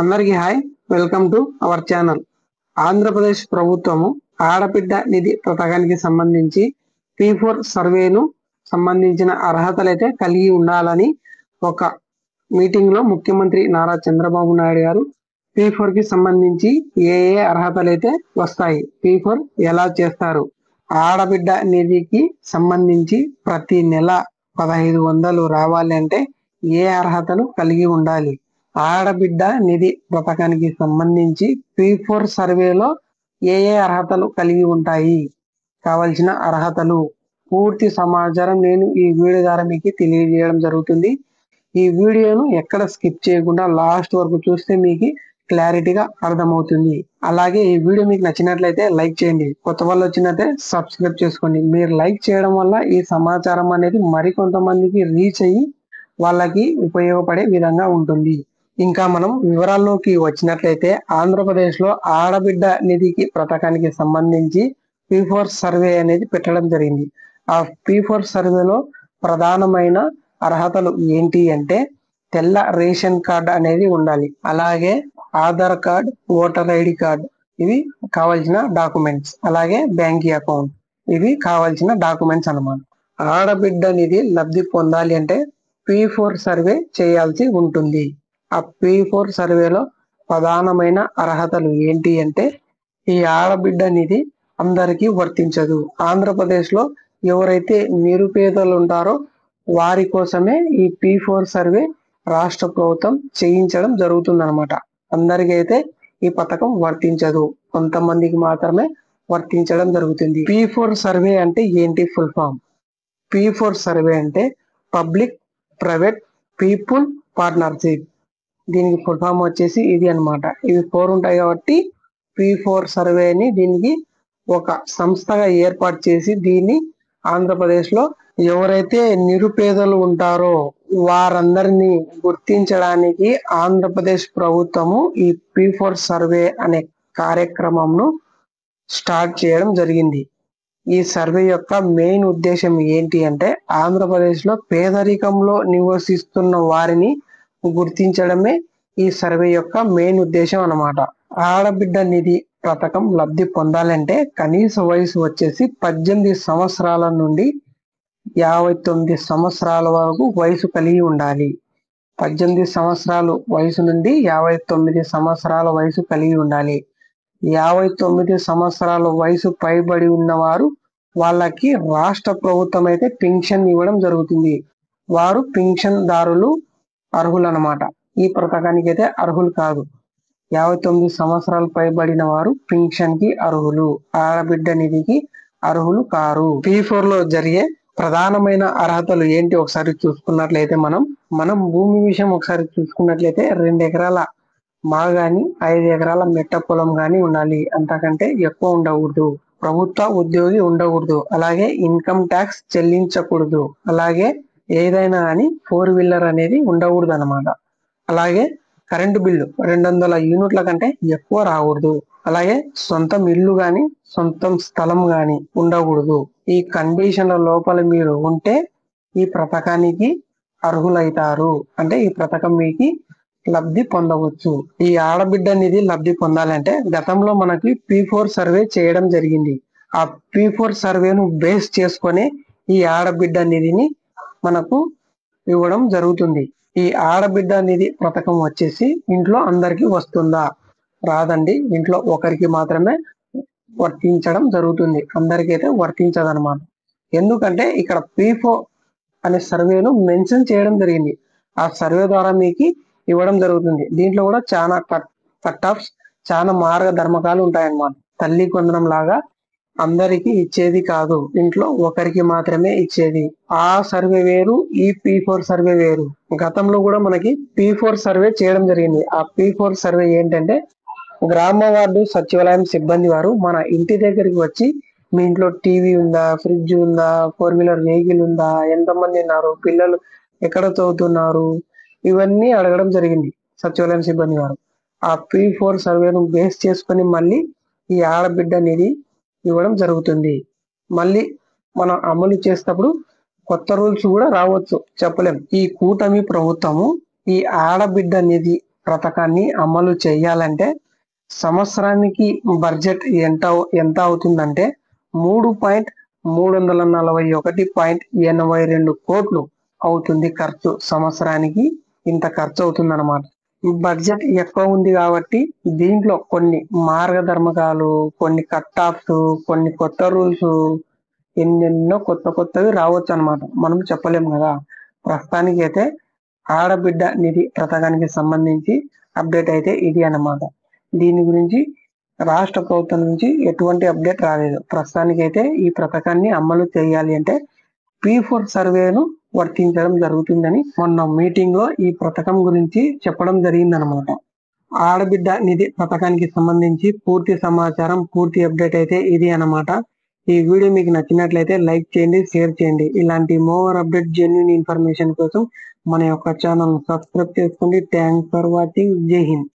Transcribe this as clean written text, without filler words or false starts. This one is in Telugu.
అందరికీ hi, welcome to our channel. Andhra Pradesh ప్రభుత్వము ఆడబిడ్డ నిధి పథకానికి సంబంధించి P4 సర్వేను సంబంధించిన అర్హతలైతే కలిగి ఉండాలని ఒక మీటింగ్ లో ముఖ్యమంత్రి నారా చంద్రబాబు నాయుడు గారు P4 కి సంబంధించి ఏ అర్హతలైతే వస్తాయి, P4 ఎలా చేస్తారు, ఆడబిడ్డ నిధికి సంబంధించి ప్రతి నెల 1500 రావాలి అంటే ఏ అర్హతలు కలిగి ఉండాలి, ఆడబిడ్డ నిధి పథకానికి సంబంధించి P4 సర్వేలో ఏ అర్హతలు కలిగి ఉంటాయి, కావలసిన అర్హతలు పూర్తి సమాచారం నేను ఈ వీడియో ద్వారా మీకు తెలియజేయడం జరుగుతుంది. ఈ వీడియోను ఎక్కడ స్కిప్ చేయకుండా లాస్ట్ వరకు చూస్తే మీకు క్లారిటీగా అర్థమవుతుంది. అలాగే ఈ వీడియో మీకు నచ్చినట్లయితే లైక్ చేయండి, కొత్త వాళ్ళు వచ్చినట్లయితే సబ్స్క్రైబ్ చేసుకోండి. మీరు లైక్ చేయడం వల్ల ఈ సమాచారం అనేది మరికొంతమందికి రీచ్ అయ్యి వాళ్ళకి ఉపయోగపడే విధంగా ఉంటుంది. ఇంకా మనం వివరాల్లోకి వచ్చినట్లయితే ఆంధ్రప్రదేశ్ లో ఆడబిడ్డ నిధికి పథకానికి సంబంధించి P4 సర్వే అనేది పెట్టడం జరిగింది. ఆ P4 సర్వేలో ప్రధానమైన అర్హతలు ఏంటి అంటే తెల్ల రేషన్ కార్డ్ అనేది ఉండాలి, అలాగే Aadhaar card, voter ID card, ఇవి కావాల్సిన డాక్యుమెంట్స్, అలాగే బ్యాంక్ అకౌంట్, ఇవి కావాల్సిన డాక్యుమెంట్స్ అన్నమాట. ఆడబిడ్డ నిధి లబ్ధి పొందాలి అంటే P4 సర్వే చేయాల్సి ఉంటుంది. ఆ P4 సర్వేలో ప్రధానమైన అర్హతలు ఏంటి అంటే ఈ ఆడబిడ్డ నిధి అందరికీ వర్తించదు. ఆంధ్రప్రదేశ్ లో ఎవరైతే నిరుపేదలు ఉంటారో వారి కోసమే ఈ P4 సర్వే రాష్ట్ర ప్రభుత్వం చేయించడం జరుగుతుంది అనమాట. అందరికైతే ఈ పథకం వర్తించదు, కొంతమందికి మాత్రమే వర్తించడం జరుగుతుంది. P4 సర్వే అంటే ఏంటి ఫుల్ ఫామ్? P4 సర్వే అంటే పబ్లిక్ ప్రైవేట్ పీపుల్ పార్ట్నర్షిప్. దీనికి ఫుల్ ఫామ్ వచ్చేసి ఇది అన్నమాట. ఇవి 4 ఉంటాయి కాబట్టి P4 సర్వేని దీనికి ఒక సంస్థగా ఏర్పాటు చేసి దీన్ని ఆంధ్రప్రదేశ్ లో ఎవరైతే నిరుపేదలు ఉంటారో వారందరినీ గుర్తించడానికి ఆంధ్రప్రదేశ్ ప్రభుత్వము ఈ P4 సర్వే అనే కార్యక్రమంను స్టార్ట్ చేయడం జరిగింది. ఈ సర్వే యొక్క మెయిన్ ఉద్దేశం ఏంటి అంటే ఆంధ్రప్రదేశ్ లో పేదరికంలో నివసిస్తున్న వారిని గుర్తించడమే ఈ సర్వే యొక్క మెయిన్ ఉద్దేశం అన్నమాట. ఆడబిడ్డ నిధి పథకం లబ్ధి పొందాలంటే కనీస వయసు వచ్చేసి 18 సంవత్సరాల నుండి 59 సంవత్సరాల వరకు వయసు కలిగి ఉండాలి. 18 సంవత్సరాల వయసు నుండి 59 సంవత్సరాల వయసు కలిగి ఉండాలి. 59 సంవత్సరాల వయసు పైబడి ఉన్నవారు వాళ్ళకి రాష్ట్ర ప్రభుత్వం అయితే పెన్షన్ ఇవ్వడం జరుగుతుంది. వారు పెన్షన్ దారులు అర్హులు అన్నమాట. ఈ పథకానికి అయితే అర్హులు కాదు. 59 సంవత్సరాలు పైబడిన వారు పెన్షన్ కి అర్హులు, ఆడబిడ్డ నిధికి అర్హులు కారు. P4 లో జరిగే ప్రధానమైన అర్హతలు ఏంటి ఒకసారి చూసుకున్నట్లయితే మనం భూమి విషయం ఒకసారి చూసుకున్నట్లయితే 2 ఎకరాల మాగాని 5 ఎకరాల మెట్ట పొలం గాని ఉండాలి, అంతకంటే ఎక్కువ ఉండకూడదు. ప్రభుత్వ ఉద్యోగి ఉండకూడదు, అలాగే ఇన్కమ్ ట్యాక్స్ చెల్లించకూడదు, అలాగే ఏదైనా కానీ 4 వీలర్ అనేది ఉండకూడదు అనమాట. అలాగే కరెంటు బిల్లు 200 యూనిట్ల కంటే ఎక్కువ రాకూడదు, అలాగే సొంతం ఇల్లు గాని సొంతం స్థలం గాని ఉండకూడదు. ఈ కండిషన్ల లోపల మీరు ఉంటే ఈ పథకానికి అర్హులైతారు, అంటే ఈ పథకం మీకు లబ్ధి పొందవచ్చు. ఈ ఆడబిడ్డ నిధి లబ్ధి పొందాలంటే గతంలో మనకి P4 సర్వే చేయడం జరిగింది. ఆ P4 సర్వేను బేస్ చేసుకొని ఈ ఆడబిడ్డ నిధిని మనకు ఇవ్వడం జరుగుతుంది. ఈ ఆడబిడ్డ నిధి పథకం వచ్చేసి ఇంట్లో అందరికి వస్తుందా? రాదండి, ఇంట్లో ఒకరికి మాత్రమే వర్తించడం జరుగుతుంది, అందరికైతే వర్తించదన్నమాట. ఎందుకంటే ఇక్కడ P4 అనే సర్వేను మెన్షన్ చేయడం జరిగింది. ఆ సర్వే ద్వారా మీకు ఇవ్వడం జరుగుతుంది. దీంట్లో కూడా చాలా కట్ ఆఫ్స్, చాలా మార్గధర్మకాలు ఉంటాయన్నమాట. తల్లి కొందరం లాగా అందరికి ఇచ్చేది కాదు, ఇంట్లో ఒకరికి మాత్రమే ఇచ్చేది. ఆ సర్వే వేరు, ఈ P4 సర్వే వేరు. గతంలో కూడా మనకి P4 సర్వే చేయడం జరిగింది. ఆ P4 సర్వే ఏంటంటే గ్రామ వార్డు సచివాలయం సిబ్బంది వారు మన ఇంటి దగ్గరికి వచ్చి మీ ఇంట్లో టీవీ ఉందా, ఫ్రిడ్జ్ ఉందా, 4 వీలర్ వెహికల్ ఉందా, ఎంతమంది ఉన్నారు, పిల్లలు ఎక్కడ చదువుతున్నారు, ఇవన్నీ అడగడం జరిగింది సచివాలయం సిబ్బంది వారు. ఆ P4 సర్వేను బేస్ చేసుకొని మళ్ళీ ఈ ఆడబిడ్డ నిధి ఇవ్వడం జరుగుతుంది. మళ్ళీ మనం అమలు చేసేటప్పుడు కొత్త రూల్స్ కూడా రావచ్చు, చెప్పలేం. ఈ కూటమి ప్రభుత్వము ఈ ఆడబిడ్డ నిధి పథకాన్ని అమలు చేయాలంటే సంవత్సరానికి బడ్జెట్ ఎంత అవుతుందంటే 3,341.82 కోట్లు అవుతుంది ఖర్చు. సంవత్సరానికి ఇంత ఖర్చు అవుతుంది అన్నమాట. బడ్జెట్ ఎక్కువ ఉంది కాబట్టి దీంట్లో కొన్ని మార్గధర్మకాలు, కొన్ని కట్ ఆఫ్స్, కొన్ని కొత్త రూల్స్, ఎన్నెన్నో కొత్తవి రావచ్చు అన్నమాట. మనం చెప్పలేము కదా. ప్రస్తుతానికి అయితే ఆడబిడ్డ నిధి పథకానికి సంబంధించి అప్డేట్ అయితే ఇది అన్నమాట. దీని గురించి రాష్ట్ర ప్రభుత్వం నుంచి ఎటువంటి అప్డేట్ రాలేదు. ప్రస్తుతానికి అయితే ఈ పథకాన్ని అమలు చేయాలి అంటే P4 సర్వేను వర్తించడం జరుగుతుందని మొన్న మీటింగ్ లో ఈ పథకం గురించి చెప్పడం జరిగిందనమాట. ఆడబిడ్డ నిధి పథకానికి సంబంధించి పూర్తి సమాచారం, పూర్తి అప్డేట్ అయితే ఇది అన్నమాట. ఈ వీడియో మీకు నచ్చినట్లయితే లైక్ చేయండి, షేర్ చేయండి. ఇలాంటి మోర్ అప్డేట్, జెన్యూన్ ఇన్ఫర్మేషన్ కోసం మన యొక్క ఛానల్ సబ్స్క్రైబ్ చేసుకోండి. Thanks for watching. జై హింద్.